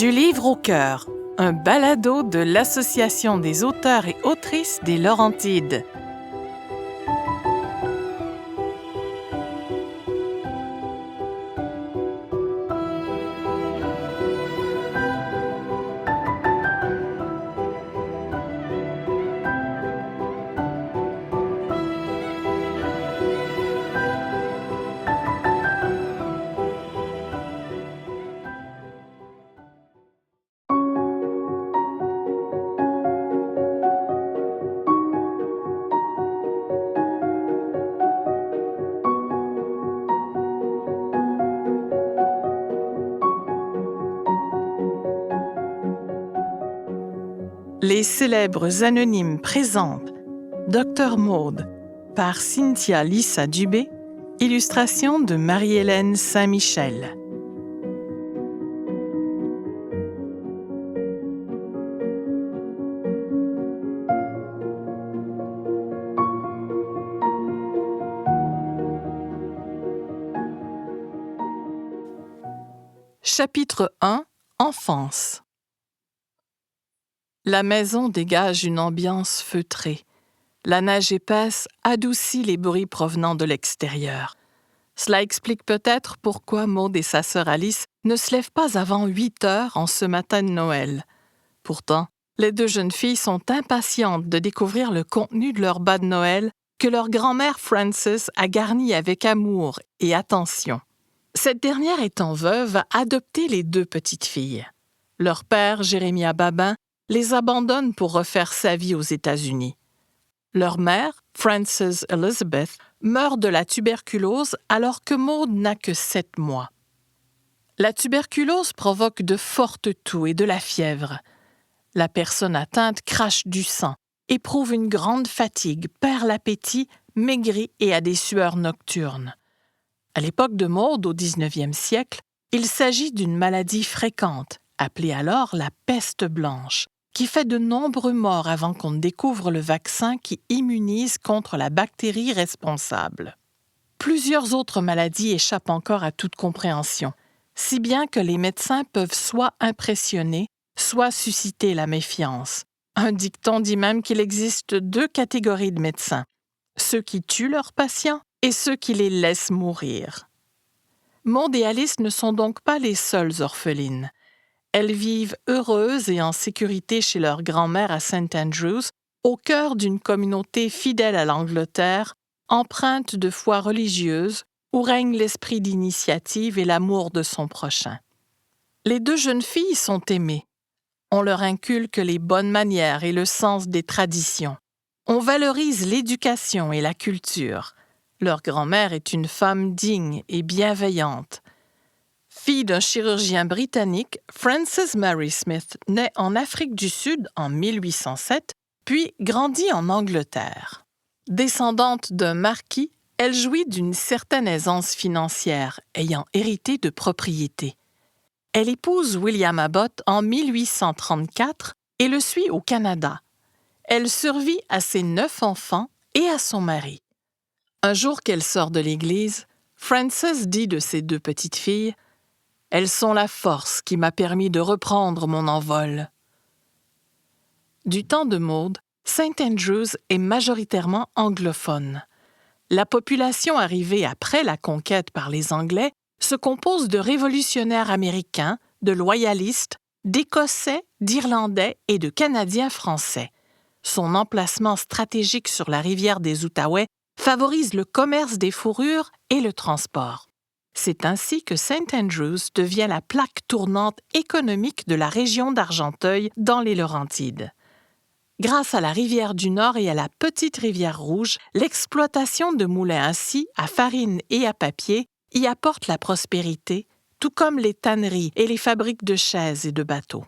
Du livre au cœur, un balado de l'Association des auteurs et autrices des Laurentides. Les célèbres anonymes présentent Dr Maud par Cynthia Lissa Dubé, illustration de Marie-Hélène Saint-Michel. Chapitre 1 – Enfance. La maison dégage une ambiance feutrée. La neige épaisse adoucit les bruits provenant de l'extérieur. Cela explique peut-être pourquoi Maud et sa sœur Alice ne se lèvent pas avant 8 heures en ce matin de Noël. Pourtant, les deux jeunes filles sont impatientes de découvrir le contenu de leur bas de Noël que leur grand-mère Frances a garni avec amour et attention. Cette dernière étant veuve, a adopté les deux petites filles. Leur père, Jérémia Babin, les abandonne pour refaire sa vie aux États-Unis. Leur mère, Frances Elizabeth, meurt de la tuberculose alors que Maud n'a que 7 mois. La tuberculose provoque de fortes toux et de la fièvre. La personne atteinte crache du sang, éprouve une grande fatigue, perd l'appétit, maigrit et a des sueurs nocturnes. À l'époque de Maud, au 19e siècle, il s'agit d'une maladie fréquente, appelée alors la peste blanche, qui fait de nombreux morts avant qu'on ne découvre le vaccin qui immunise contre la bactérie responsable. Plusieurs autres maladies échappent encore à toute compréhension, si bien que les médecins peuvent soit impressionner, soit susciter la méfiance. Un dicton dit même qu'il existe 2 catégories de médecins, ceux qui tuent leurs patients et ceux qui les laissent mourir. Maud et Alice ne sont donc pas les seules orphelines. Elles vivent heureuses et en sécurité chez leur grand-mère à St. Andrews, au cœur d'une communauté fidèle à l'Angleterre, empreinte de foi religieuse, où règne l'esprit d'initiative et l'amour de son prochain. Les 2 jeunes filles sont aimées. On leur inculque les bonnes manières et le sens des traditions. On valorise l'éducation et la culture. Leur grand-mère est une femme digne et bienveillante. Fille d'un chirurgien britannique, Frances Mary Smith naît en Afrique du Sud en 1807, puis grandit en Angleterre. Descendante d'un marquis, elle jouit d'une certaine aisance financière, ayant hérité de propriétés. Elle épouse William Abbott en 1834 et le suit au Canada. Elle survit à ses 9 enfants et à son mari. Un jour qu'elle sort de l'église, Frances dit de ses 2 petites filles « Elles sont la force qui m'a permis de reprendre mon envol. » Du temps de Maud, St. Andrews est majoritairement anglophone. La population arrivée après la conquête par les Anglais se compose de révolutionnaires américains, de loyalistes, d'Écossais, d'Irlandais et de Canadiens français. Son emplacement stratégique sur la rivière des Outaouais favorise le commerce des fourrures et le transport. C'est ainsi que St. Andrews devient la plaque tournante économique de la région d'Argenteuil dans les Laurentides. Grâce à la rivière du Nord et à la petite rivière Rouge, l'exploitation de moulins à scie, à farine et à papier y apporte la prospérité, tout comme les tanneries et les fabriques de chaises et de bateaux.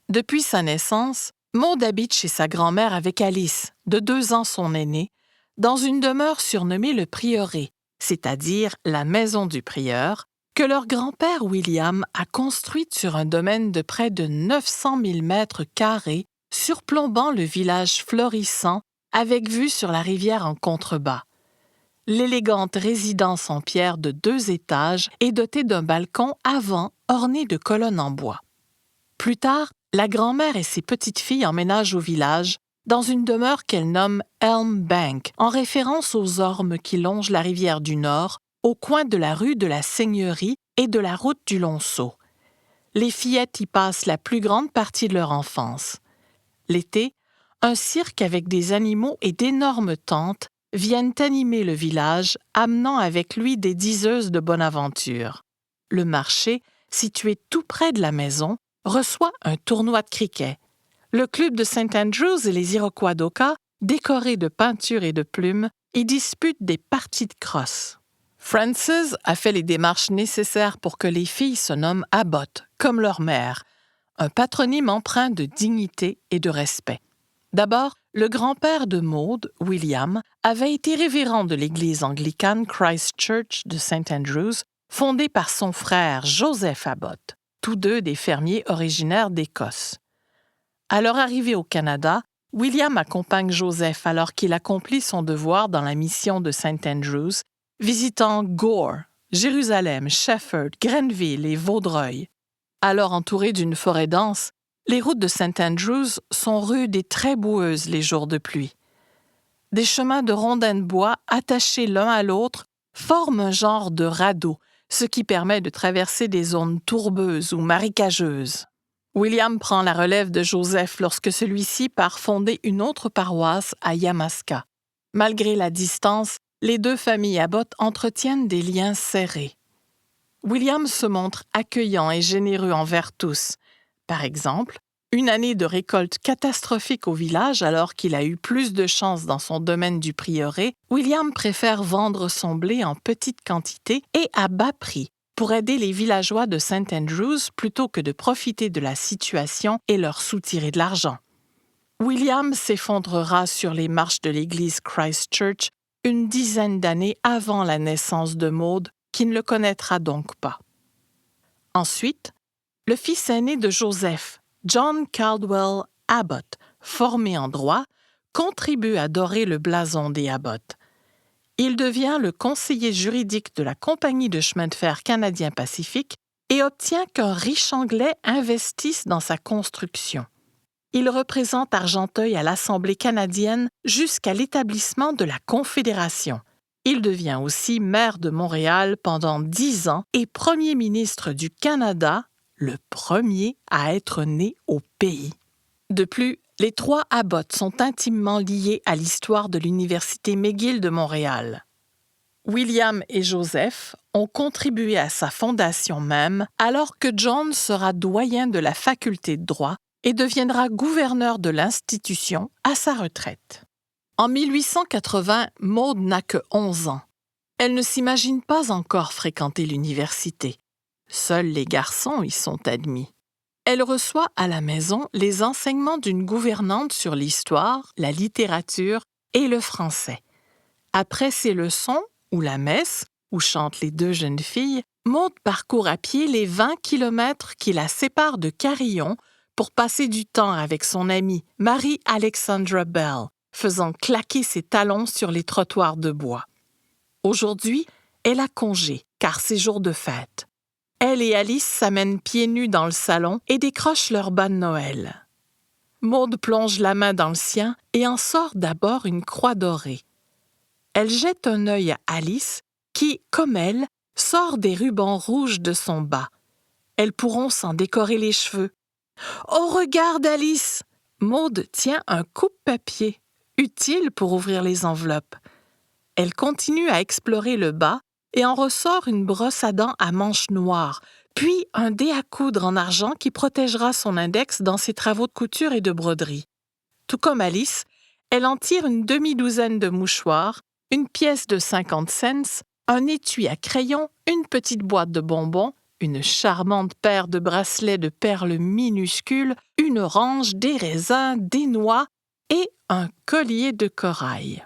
Depuis sa naissance, Maud habite chez sa grand-mère avec Alice, de 2 ans son aînée, dans une demeure surnommée le prieuré, c'est-à-dire la maison du prieur, que leur grand-père William a construite sur un domaine de près de 900 000 mètres carrés, surplombant le village florissant avec vue sur la rivière en contrebas. L'élégante résidence en pierre de 2 étages est dotée d'un balcon avant orné de colonnes en bois. Plus tard, la grand-mère et ses petites-filles emménagent au village, dans une demeure qu'elle nomme Elm Bank, en référence aux ormes qui longent la rivière du Nord, au coin de la rue de la Seigneurie et de la route du Lonceau. Les fillettes y passent la plus grande partie de leur enfance. L'été, un cirque avec des animaux et d'énormes tentes viennent animer le village, amenant avec lui des diseuses de bonne aventure. Le marché, situé tout près de la maison, reçoit un tournoi de cricket. Le club de St. Andrews et les Iroquois d'Oka, décorés de peintures et de plumes, y disputent des parties de crosse. Frances a fait les démarches nécessaires pour que les filles se nomment Abbott, comme leur mère, un patronyme empreint de dignité et de respect. D'abord, le grand-père de Maud, William, avait été révérend de l'église anglicane Christ Church de St. Andrews, fondée par son frère Joseph Abbott, tous deux des fermiers originaires d'Écosse. À leur arrivée au Canada, William accompagne Joseph alors qu'il accomplit son devoir dans la mission de St. Andrews, visitant Gore, Jérusalem, Shefford, Grenville et Vaudreuil. Alors entourés d'une forêt dense, les routes de St. Andrews sont rudes et très boueuses les jours de pluie. Des chemins de rondins de bois attachés l'un à l'autre forment un genre de radeau, ce qui permet de traverser des zones tourbeuses ou marécageuses. William prend la relève de Joseph lorsque celui-ci part fonder une autre paroisse à Yamaska. Malgré la distance, les deux familles Abbott entretiennent des liens serrés. William se montre accueillant et généreux envers tous. Par exemple, une année de récolte catastrophique au village alors qu'il a eu plus de chance dans son domaine du prieuré, William préfère vendre son blé en petite quantité et à bas prix pour aider les villageois de St. Andrews plutôt que de profiter de la situation et leur soutirer de l'argent. William s'effondrera sur les marches de l'église Christ Church une dizaine d'années avant la naissance de Maud, qui ne le connaîtra donc pas. Ensuite, le fils aîné de Joseph, John Caldwell Abbott, formé en droit, contribue à dorer le blason des Abbott. Il devient le conseiller juridique de la Compagnie de chemin de fer canadien-Pacifique et obtient qu'un riche Anglais investisse dans sa construction. Il représente Argenteuil à l'Assemblée canadienne jusqu'à l'établissement de la Confédération. Il devient aussi maire de Montréal pendant 10 ans et premier ministre du Canada, le premier à être né au pays. De plus, les trois Abbott sont intimement liés à l'histoire de l'Université McGill de Montréal. William et Joseph ont contribué à sa fondation même, alors que John sera doyen de la faculté de droit et deviendra gouverneur de l'institution à sa retraite. En 1880, Maud n'a que 11 ans. Elle ne s'imagine pas encore fréquenter l'université. Seuls les garçons y sont admis. Elle reçoit à la maison les enseignements d'une gouvernante sur l'histoire, la littérature et le français. Après ces leçons, ou la messe, où chantent les deux jeunes filles, Maud parcourt à pied les 20 kilomètres qui la séparent de Carillon pour passer du temps avec son amie Marie-Alexandra Bell, faisant claquer ses talons sur les trottoirs de bois. Aujourd'hui, elle a congé, car c'est jour de fête. Elle et Alice s'amènent pieds nus dans le salon et décrochent leur bas de Noël. Maud plonge la main dans le sien et en sort d'abord une croix dorée. Elle jette un œil à Alice, qui, comme elle, sort des rubans rouges de son bas. Elles pourront s'en décorer les cheveux. « Oh, regarde, Alice !» Maud tient un coupe-papier, utile pour ouvrir les enveloppes. Elle continue à explorer le bas et en ressort une brosse à dents à manches noires, puis un dé à coudre en argent qui protégera son index dans ses travaux de couture et de broderie. Tout comme Alice, elle en tire une demi-douzaine de mouchoirs, une pièce de 50 cents, un étui à crayon, une petite boîte de bonbons, une charmante paire de bracelets de perles minuscules, une orange, des raisins, des noix et un collier de corail.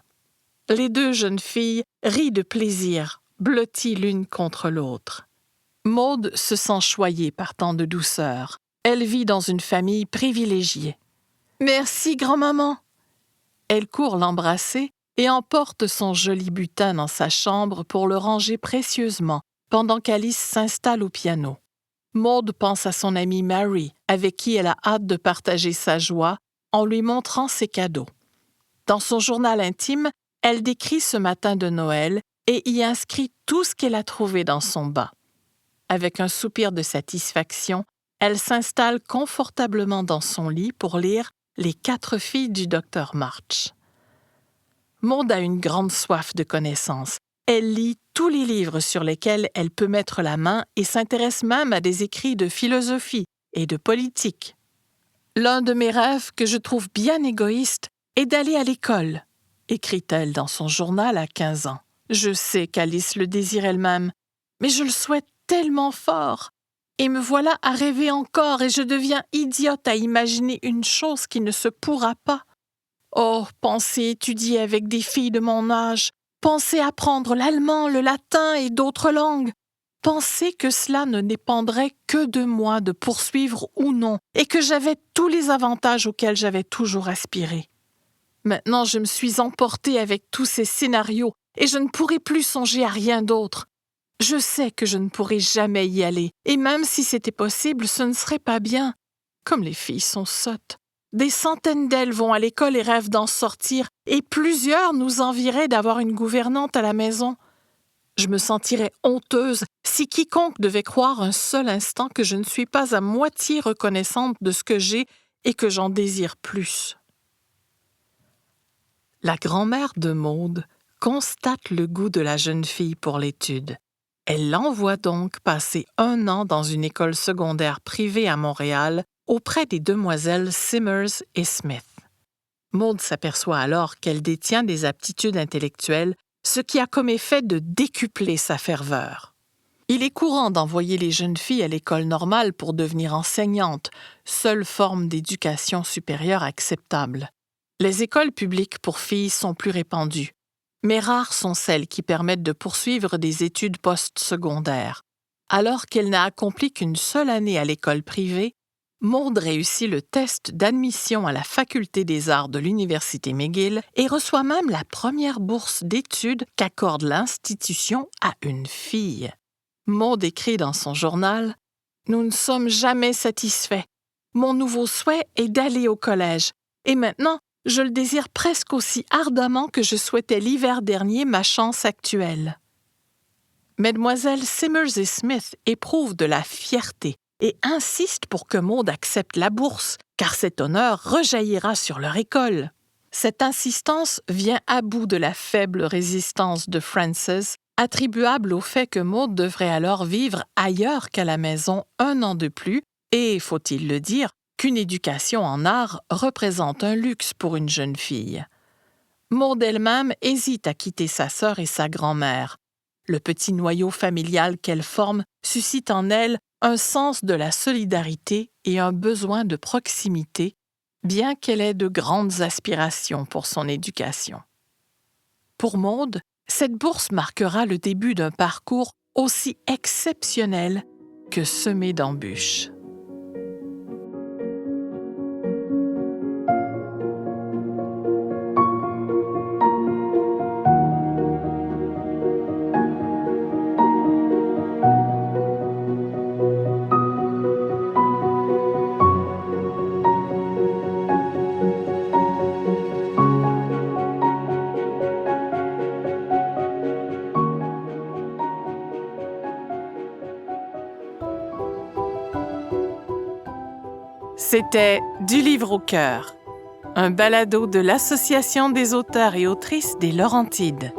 Les deux jeunes filles rient de plaisir, blotties l'une contre l'autre. Maud se sent choyée par tant de douceur. Elle vit dans une famille privilégiée. « Merci, grand-maman !» Elle court l'embrasser et emporte son joli butin dans sa chambre pour le ranger précieusement pendant qu'Alice s'installe au piano. Maud pense à son amie Mary, avec qui elle a hâte de partager sa joie en lui montrant ses cadeaux. Dans son journal intime, elle décrit ce matin de Noël et y inscrit tout ce qu'elle a trouvé dans son bas. Avec un soupir de satisfaction, elle s'installe confortablement dans son lit pour lire Les 4 filles du docteur March. Maud a une grande soif de connaissances. Elle lit tous les livres sur lesquels elle peut mettre la main et s'intéresse même à des écrits de philosophie et de politique. L'un de mes rêves que je trouve bien égoïste est d'aller à l'école, écrit-elle dans son journal à 15 ans. Je sais qu'Alice le désire elle-même, mais je le souhaite tellement fort. Et me voilà à rêver encore et je deviens idiote à imaginer une chose qui ne se pourra pas. Oh, penser étudier avec des filles de mon âge, penser apprendre l'allemand, le latin et d'autres langues, penser que cela ne dépendrait que de moi de poursuivre ou non et que j'avais tous les avantages auxquels j'avais toujours aspiré. Maintenant, je me suis emportée avec tous ces scénarios et je ne pourrai plus songer à rien d'autre. Je sais que je ne pourrai jamais y aller, et même si c'était possible, ce ne serait pas bien. Comme les filles sont sottes. Des centaines d'elles vont à l'école et rêvent d'en sortir, et plusieurs nous envieraient d'avoir une gouvernante à la maison. Je me sentirais honteuse si quiconque devait croire un seul instant que je ne suis pas à moitié reconnaissante de ce que j'ai et que j'en désire plus. La grand-mère de Maud constate le goût de la jeune fille pour l'étude. Elle l'envoie donc passer 1 an dans une école secondaire privée à Montréal auprès des demoiselles Simmers et Smith. Maud s'aperçoit alors qu'elle détient des aptitudes intellectuelles, ce qui a comme effet de décupler sa ferveur. Il est courant d'envoyer les jeunes filles à l'école normale pour devenir enseignantes, seule forme d'éducation supérieure acceptable. Les écoles publiques pour filles sont plus répandues, mais rares sont celles qui permettent de poursuivre des études postsecondaires. Alors qu'elle n'a accompli qu'une seule année à l'école privée, Maud réussit le test d'admission à la Faculté des arts de l'Université McGill et reçoit même la première bourse d'études qu'accorde l'institution à une fille. Maud écrit dans son journal « Nous ne sommes jamais satisfaits. Mon nouveau souhait est d'aller au collège. Et maintenant, je le désire presque aussi ardemment que je souhaitais l'hiver dernier ma chance actuelle. » Mesdemoiselles Simmers et Smith éprouvent de la fierté et insistent pour que Maud accepte la bourse, car cet honneur rejaillira sur leur école. Cette insistance vient à bout de la faible résistance de Frances, attribuable au fait que Maud devrait alors vivre ailleurs qu'à la maison 1 an de plus, et, faut-il le dire, qu'une éducation en art représente un luxe pour une jeune fille. Maud elle-même hésite à quitter sa sœur et sa grand-mère. Le petit noyau familial qu'elle forme suscite en elle un sens de la solidarité et un besoin de proximité, bien qu'elle ait de grandes aspirations pour son éducation. Pour Maud, cette bourse marquera le début d'un parcours aussi exceptionnel que semé d'embûches. C'était Du livre au cœur, un balado de l'Association des auteurs et autrices des Laurentides.